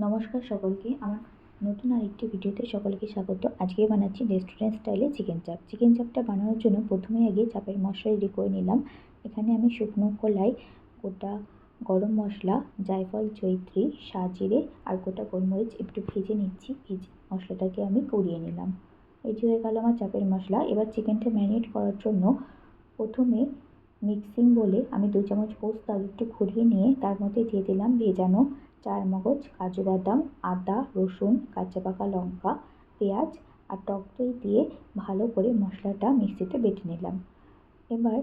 নমস্কার সকলকে, আমার নতুন আরেকটি ভিডিওতে সকলকে স্বাগত। আজকে বানাচ্ছি রেস্টুরেন্ট স্টাইলে চিকেন চাপ। চিকেন চাপটা বানানোর জন্য প্রথমে আগে চাপের মশলা রেডি করে নিলাম। এখানে আমি শুকনো খোলায় গোটা গরম মশলা, জায়ফল, জয়িত্রী, সাজিরে আর গোটা গোলমরিচ একটু ভেজে নিচ্ছি। ভেজে মশলাটাকে আমি কড়িয়ে নিলাম। রেডি হয়ে গেল আমার চাপের মশলা। এবার চিকেনটা ম্যারিনেট করার জন্য প্রথমে মিক্সিং বলে আমি 2 চামচ পোস্ত একটু ঘুরিয়ে নিয়ে তার মধ্যে দিয়ে দিলাম ভেজানো চারমগজ, কাজু বাদাম, আদা, রসুন, কাঁচা পাকা লঙ্কা, পেঁয়াজ আর টক দই দিয়ে ভালো করে মশলাটা মিক্সিতে বেটে নিলাম। এবার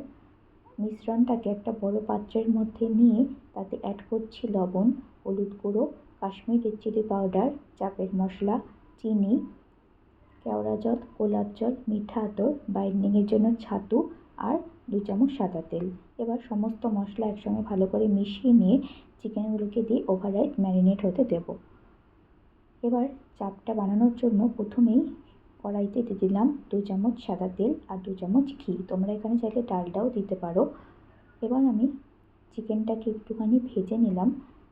মিশ্রণটাকে একটা বড় পাত্রের মধ্যে নিয়ে তাতে অ্যাড করছি লবণ, হলুদ গুঁড়ো, কাশ্মীরি চিলি পাউডার, চাপের মশলা, চিনি, কেওড়া জল, গোলাপ জল, মিঠা আতর, বাইন্ডিংয়ের জন্য ছাতু আর 2 চামচ সাদা তেল। এবার সমস্ত মশলা একসঙ্গে ভালো করে মিশিয়ে নিয়ে চিকেনগুলোকে দিয়ে ওভারনাইট ম্যারিনেট হতে দেব। এবার চাপটা বানানোর জন্য প্রথমেই কড়াইতে দিয়ে দিলাম 2 চামচ সাদা তেল আর 2 চামচ ঘি। তোমরা এখানে চাইলে ডালডাও দিতে পারো। এবার আমি চিকেনটাকে একটুখানি ভেজে নিলাম।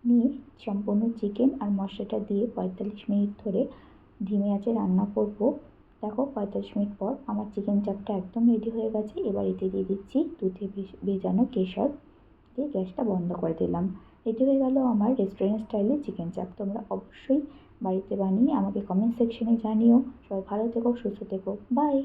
নিয়ে সম্পূর্ণ চিকেন আর মশলাটা দিয়ে 45 মিনিট ধরে ধিমে আঁচে রান্না করব। দেখো 45 মিনিট পর আমার চিকেন চাপটা একদম রেডি হয়ে গেছে। এবার এতে দিয়ে দিচ্ছি দুধে ভেজানো কেশর, দিয়ে গ্যাসটা বন্ধ করে দিলাম। রেডি হয়ে গেল আমার রেস্টুরেন্ট স্টাইলে চিকেন চাপ। তোমরা অবশ্যই বাড়িতে বানিয়ে আমাকে কমেন্ট সেকশনে জানিও। সবাই ভালো থেকো, সুস্থ থেকো, বাই।